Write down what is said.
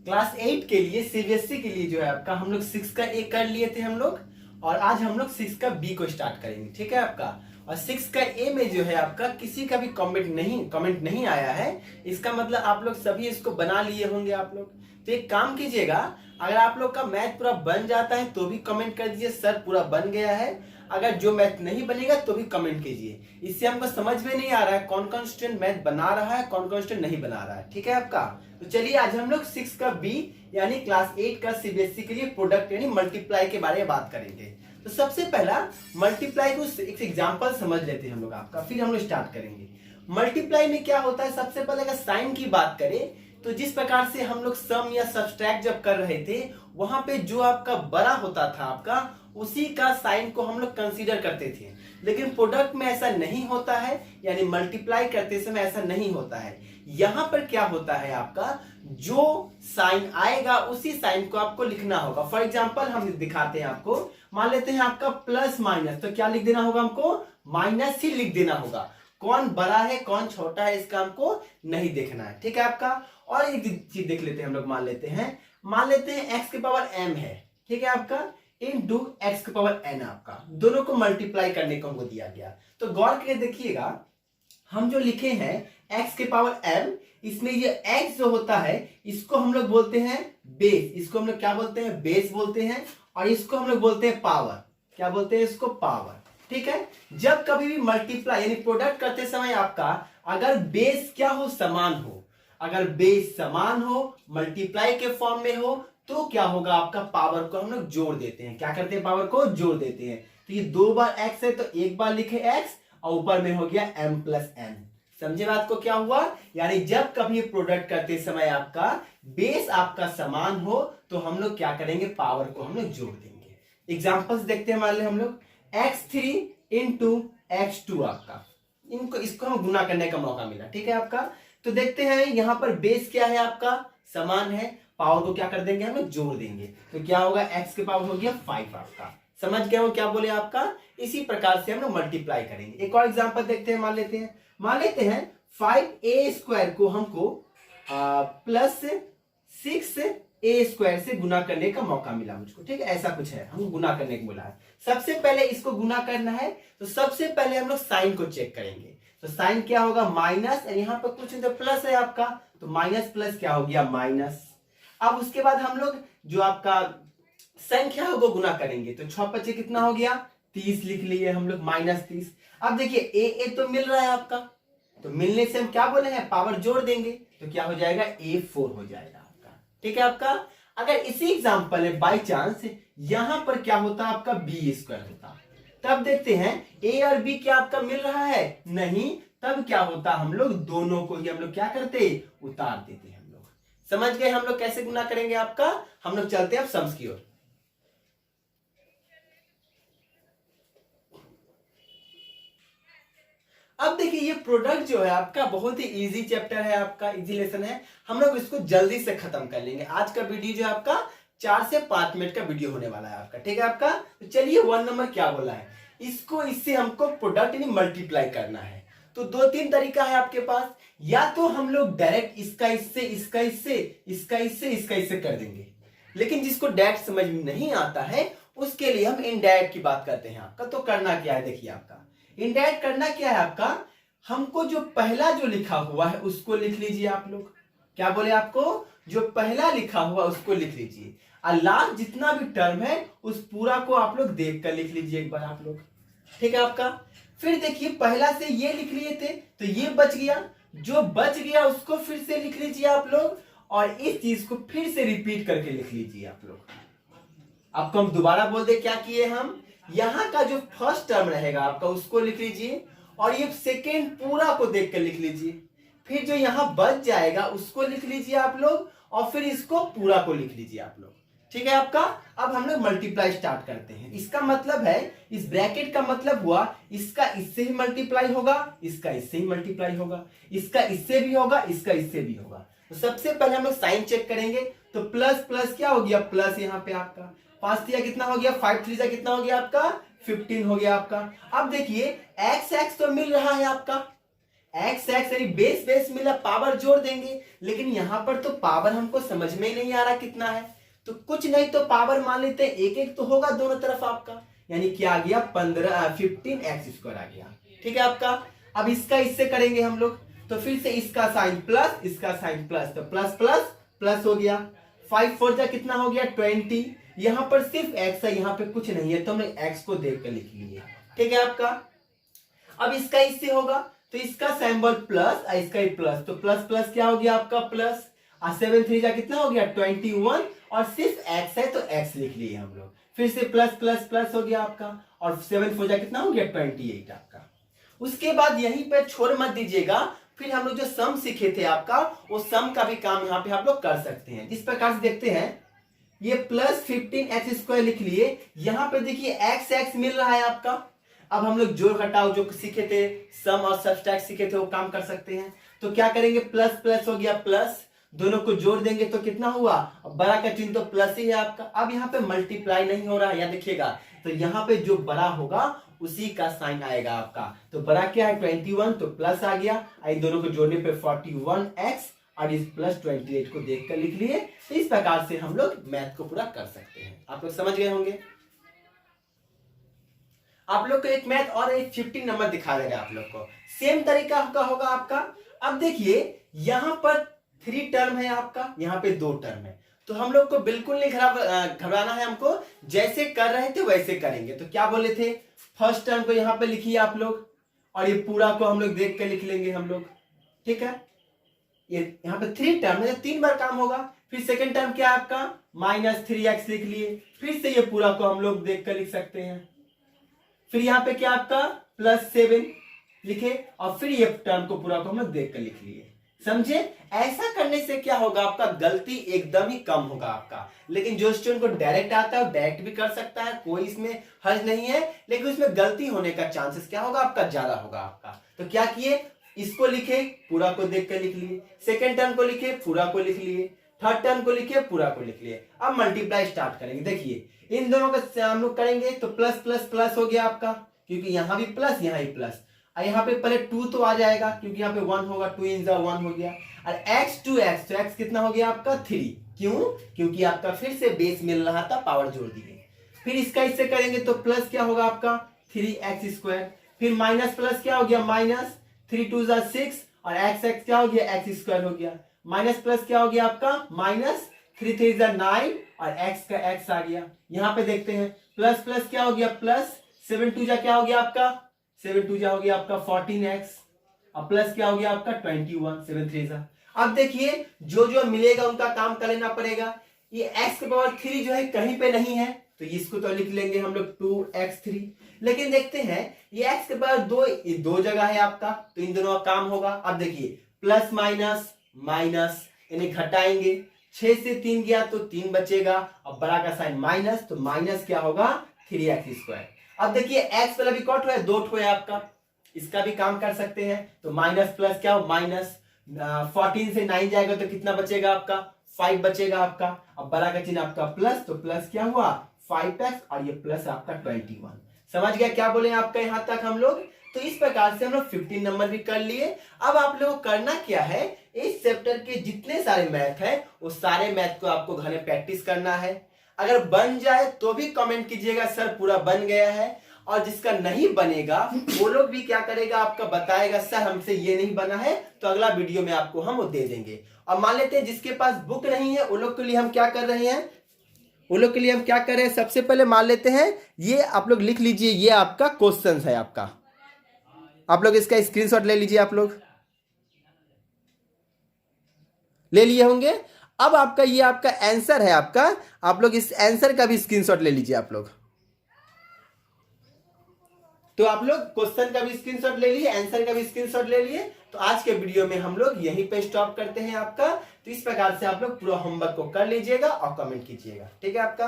Class 8 के लिए CBSE के लिए जो है आपका हम लोग 6 का ए कर लिए थे हम लोग, और आज हम लोग 6 का बी को स्टार्ट करेंगे। ठीक है आपका। और 6 का ए में जो है आपका किसी का भी कमेंट नहीं आया है, इसका मतलब आप लोग सभी इसको बना लिए होंगे आप लोग। तो एक काम कीजिएगा, अगर आप लोग का मैथ पूरा बन जाता है तो भी कमेंट कर दीजिए सर पूरा बन गया है, अगर जो मैथ नहीं बनेगा तो भी कमेंट कीजिए। इससे हमको समझ में नहीं आ रहा है कौन कौन स्टूडेंट मैथ बना रहा है, कौन कौन स्टूडेंट नहीं बना रहा है। ठीक है आपका। तो चलिए आज हम लोग 6 का बी यानी क्लास 8 का सीबीएसई के लिए प्रोडक्ट यानी मल्टीप्लाई के बारे में बात करेंगे। तो सबसे पहला मल्टीप्लाई को एक एग्जांपल समझ लेते हैं हम लोग आपका, फिर हम लोग स्टार्ट करेंगे। मल्टीप्लाई में क्या होता है, सबसे पहले अगर साइन की बात करें तो जिस प्रकार से हम लोग सम या सब्सट्रैक्ट जब कर रहे थे, वहां पे जो आपका बड़ा होता था आपका, उसी का साइन को हम लोग कंसीडर करते थे। लेकिन प्रोडक्ट में ऐसा नहीं होता है, यानी मल्टीप्लाई करते समय ऐसा नहीं होता है। यहां पर क्या होता है आपका, जो साइन आएगा उसी साइन को आपको लिखना होगा। फॉर एग्जांपल हम दिखाते हैं आपको, मान लेते हैं आपका प्लस माइनस, तो क्या लिख देना होगा हमको, माइनस ही लिख देना होगा। कौन बड़ा है कौन छोटा है इसका हमको नहीं देखना है। ठीक है आपका। और एक चीज देख लेते हैं हम लोग, मान लेते हैं x के पावर m है, ठीक है आपका, इनटू x के पावर n आपका, दोनों को मल्टीप्लाई करने को हमको दिया गया। तो गौर करके देखिएगा, हम जो लिखे हैं x के पावर m, इसमें ये x जो होता है इसको हम लोग बोलते हैं बेस, इसको हम लोग क्या बोलते हैं, बेस बोलते हैं। और इसको हम लोग बोलते हैं पावर, क्या बोलते हैं इसको, पावर। ठीक है। जब कभी भी मल्टीप्लाई यानी प्रोडक्ट करते समय आपका अगर बेस क्या हो, समान हो, अगर बेस समान हो, मल्टीप्लाई के फॉर्म में हो, तो क्या होगा आपका, पावर को हम लोग जोड़ देते हैं। क्या करते हैं, पावर को जोड़ देते हैं। तो ये 2 बार x है तो एक बार लिखे x और ऊपर में हो गया m प्लस n। समझे बात को, क्या हुआ, यानी जब कभी प्रोडक्ट करते समय आपका बेस आपका समान हो तो हम लोग क्या करेंगे, पावर को हम लोग जोड़ देंगे। एग्जांपल्स देखते हैं, मान ले हम लोग x3 इंटू x2 आपका, इसको हम गुना करने का मौका मिला। ठीक है आपका। तो देखते हैं यहां पर बेस क्या है आपका, समान है, पावर को क्या कर देंगे, हम लोग जोड़ देंगे। तो क्या होगा, x के पावर हो गया 5 आपका। समझ गए हो क्या बोले आपका। इसी प्रकार से हम लोग मल्टीप्लाई करेंगे। एक और एग्जांपल देखते हैं, मान लेते हैं 5a स्क्वायर को हमको प्लस 6a स्क्वायर से गुना करने का मौका मिला मुझको। ठीक है, ऐसा कुछ है, हम गुना करने को बोला है। सबसे पहले इसको गुना करना है, तो सबसे पहले हम लोग साइन को चेक करेंगे। तो साइन क्या होगा, माइनस, यहाँ पर कुछ तो प्लस है आपका, तो माइनस प्लस क्या हो गया, माइनस। अब उसके बाद हम लोग जो आपका संख्या है वो गुना करेंगे, तो 6 5 कितना हो गया, 30 लिख लिए हम लोग, -30। अब देखिए ए तो मिल रहा है आपका, तो मिलने से हम क्या बोले हैं, पावर जोड़ देंगे, तो क्या हो जाएगा, A4 हो जाएगा आपका। ठीक है आपका। अगर इसी एग्जांपल में बाई चांस यहां पर क्या होता आपका, B स्क्वायर होता, तब देखते हैं A और B क्या आपका मिल रहा है, नहीं, तब क्या होता, हम लोग दोनों को ही हम लोग क्या करते, उतार देते हम लोग। समझ गए हम लोग कैसे गुना करेंगे आपका। हम लोग चलते हैं अब सम्स की ओर। अब देखिए ये प्रोडक्ट जो है आपका बहुत ही इजी चैप्टर है आपका, इजी लेसन है, हम लोग इसको जल्दी से खत्म कर लेंगे। आज का वीडियो जो है आपका 4 से 5 मिनट का वीडियो होने वाला है आपका। ठीक है आपका। तो चलिए 1 नंबर क्या बोला है, इससे हमको प्रोडक्ट यानी मल्टीप्लाई करना है। तो 2-3 तरीका है आपके पास, या तो हम लोग डायरेक्ट इसका इससे, इसका इससे, इसका इससे, इसका इससे कर देंगे। लेकिन जिसको डायरेक्ट समझ में नहीं आता है उसके लिए हम इनडायरेक्ट की बात करते हैं आपका। तो करना क्या है, देखिए आपका इनडायरेक्ट करना क्या है आपका, हमको जो पहला जो लिखा हुआ है उसको लिख लीजिए आप लोग। क्या बोले आपको, जो पहला लिखा हुआ उसको लिख लीजिए, और लास्ट जितना भी टर्म है उस पूरा को आप लोग देख कर लिख लीजिए एक बार आप लोग। ठीक है आपका। फिर देखिए पहला से ये लिख लिए थे तो ये बच गया, जो बच गया उसको फिर से लिख लीजिए आप लोग, और इस चीज को फिर से रिपीट करके लिख लीजिए आप लोग। आपको हम दोबारा बोल दे क्या किए हम, यहां का जो फर्स्ट टर्म रहेगा आपका उसको लिख लीजिए, और ये सेकेंड पूरा को देख कर लिख लीजिए। फिर जो यहां बच जाएगा उसको लिख लीजिए आप लोग, और फिर इसको पूरा को लिख लीजिए आप लोग। ठीक है आपका। अब हम लोग मल्टीप्लाई स्टार्ट करते हैं। इसका मतलब है, इस ब्रैकेट का मतलब हुआ इसका इससे ही मल्टीप्लाई होगा, इसका इससे ही मल्टीप्लाई होगा, इसका इससे भी होगा, इसका इससे भी होगा। तो सबसे पहले हम लोग साइन चेक करेंगे। तो प्लस प्लस क्या हो गया, प्लस यहाँ पे आपका 5 3 कितना हो गया, 5 3 कितना हो गया आपका, 15 हो गया आपका। अब देखिए x तो मिल रहा है आपका, एक्स एक्स यानी बेस बेस मिला, पावर जोड़ देंगे, लेकिन यहाँ पर तो पावर हमको समझ में ही नहीं आ रहा कितना है, तो कुछ नहीं तो पावर मान लेते हैं एक एक तो होगा दोनों तरफ आपका, यानी क्या आ गया 15 आ गया। ठीक है आपका। अब इसका इससे करेंगे हम लोग, तो फिर से इसका साइन प्लस, इसका साइन प्लस, तो प्लस प्लस प्लस हो गया। 5 4 जा कितना हो गया 20। यहाँ पर सिर्फ एक्स है, यहाँ पे कुछ नहीं है, तो हमने एक्स को देख कर लिख लिए। ठीक है आपका। अब इसका इससे होगा, तो इसका सिंबल प्लस, इसका ही प्लस, तो प्लस प्लस क्या हो गया आपका प्लस, 7 3 जा कितना हो गया 21, और सिर्फ एक्स है तो एक्स लिख लिए हम लोग, फिर से प्लस प्लस प्लस हो गया आपका, और 7 4 जा कितना हो गया 28 आपका। उसके बाद यहीं पर छोड़ मत दीजिएगा, फिर हम लोग जो सम सीखे थे आपका, वो सम का भी काम यहाँ पे आप लोग कर सकते हैं। जिस प्रकार से देखते हैं, ये प्लस 15x² लिख लिए, यहाँ पे देखिए एक्स एक्स मिल रहा है आपका। अब हम लोग जोड़ घटाओ जो सीखे थे, सम और सब्सट्रैक्ट सीखे थे, वो काम कर सकते हैं। तो क्या करेंगे, प्लस प्लस हो गया प्लस, दोनों को जोड़ देंगे तो कितना हुआ, बड़ा का चिन्ह तो प्लस ही है आपका। अब यहाँ पे मल्टीप्लाई नहीं हो रहा है, यहाँ देखिएगा, तो यहाँ पे जो बड़ा होगा उसी का साइन आएगा आपका। तो बड़ा क्या है 21, तो प्लस आ गया, इन दोनों को जोड़ने पे 41x, और इस प्लस 28 को देखकर लिख लिए। तो इस प्रकार से हम लोग मैथ को पूरा कर सकते हैं। आप लोग समझ गए होंगे। आप लोग को एक मैथ और एक 15 नंबर दिखा देगा आप लोग को, सेम तरीका का होगा आपका। अब देखिए यहाँ पर 3 टर्म है आपका, यहाँ पे 2 टर्म है, तो हम लोग को बिल्कुल नहीं घबराना है, हमको जैसे कर रहे थे वैसे करेंगे। तो क्या बोले थे, फर्स्ट टर्म को यहाँ पे लिखिए आप लोग, और ये पूरा को हम लोग देख कर लिख लेंगे हम लोग। ठीक है, ये यहाँ पे 3 टर्म है, 3 बार काम होगा। फिर सेकंड टर्म क्या है आपका, -3x लिख लिए, फिर से ये पूरा को हम लोग देख कर लिख सकते हैं। फिर यहाँ पे क्या आपका +7 लिखे, और फिर ये टर्म को पूरा को हम लोग देख कर लिख लिए। समझे, ऐसा करने से क्या होगा, आपका गलती एकदम ही कम होगा आपका। लेकिन जो स्टूडेंट को डायरेक्ट आता है वो डायरेक्ट भी कर सकता है, कोई इसमें हर्ज नहीं है, लेकिन उसमें गलती होने का चांसेस क्या होगा आपका, ज्यादा होगा आपका। तो क्या किए, इसको लिखे, पूरा को देख कर लिख लिए, सेकेंड टर्म को लिखे, पूरा को लिख लिए, थर्ड टर्म को लिखे, पूरा को लिख लिए। अब मल्टीप्लाई स्टार्ट करेंगे। देखिए इन दोनों का हम लोग करेंगे तो प्लस प्लस प्लस हो गया आपका, क्योंकि यहाँ भी प्लस यहाँ ही प्लस, और यहाँ पे पहले 2 तो आ जाएगा, क्योंकि यहाँ पे 1 होगा, 2 इन 1 हो गया, और x 2x, तो x कितना हो गया आपका 3। क्यों, क्योंकि आपका फिर से बेस मिल रहा था, पावर जोड़ दिए। फिर इसका इससे करेंगे तो प्लस क्या होगा आपका 3x², फिर माइनस प्लस क्या हो गया -3 2 6, और x क्या हो गया x² हो गया, माइनस प्लस क्या हो गया आपका -3 3 9, और x का x आ गया। यहाँ पे देखते हैं प्लस प्लस क्या हो गया +7 2 क्या हो गया आपका 7 2 हो गया आपका 14x, और प्लस क्या हो गया आपका 21 7 3 जा। अब देखिए जो जो मिलेगा उनका काम कर लेना पड़ेगा। ये x के पावर 3 जो है कहीं पे नहीं है, तो इसको तो लिख लेंगे हम लोग 2x3। लेकिन देखते हैं ये x के पावर 2, ये 2 जगह है आपका, तो इन दोनों का काम होगा। अब देखिए प्लस माइनस माइनस, इन्हें घटाएंगे, 6 से 3 गया तो 3 बचेगा, और बड़ा का साइन माइनस, तो माइनस क्या होगा 3x²। अब देखिए x पहले भी कट हुआ है, 2 है आपका, इसका भी काम कर सकते हैं। तो माइनस प्लस क्या हो -14 से 9 जाएगा तो कितना बचेगा आपका 5 बचेगा आपका, अब बड़ा का चिन्ह आपका प्लस, तो प्लस क्या हुआ 5x, और ये प्लस आपका 21। समझ गया क्या बोले आपका यहाँ तक हम लोग। तो इस प्रकार से हम लोग 15 नंबर भी कर लिए। अब आप लोगों को करना क्या है, इस चैप्टर के जितने सारे मैथ है वो सारे मैथ को आपको घर में प्रैक्टिस करना है। अगर बन जाए तो भी कमेंट कीजिएगा सर पूरा बन गया है, और जिसका नहीं बनेगा वो लोग भी क्या करेगा आपका बताएगा सर हमसे ये नहीं बना है, तो अगला वीडियो में आपको हम वो दे देंगे। और मान लेते हैं जिसके पास बुक नहीं है वो लोग के लिए हम क्या कर रहे हैं, वो लोग के लिए हम क्या कर रहे हैं, सबसे पहले मान लेते हैं ये आप लोग लिख लीजिए, ये आपका क्वेश्चन है आपका, आप लोग इसका स्क्रीनशॉट ले लीजिए, आप लोग ले लिए होंगे। अब आपका ये आपका आंसर है आपका, आप लोग इस आंसर का भी स्क्रीनशॉट ले लीजिए आप लोग। तो आप लोग क्वेश्चन का भी स्क्रीनशॉट ले लिए, आंसर का भी स्क्रीनशॉट ले लिए। तो आज के वीडियो में हम लोग यहीं पे स्टॉप करते हैं आपका। तो इस प्रकार से आप लोग पूरा होमवर्क को कर लीजिएगा और कमेंट कीजिएगा, ठीक है आपका।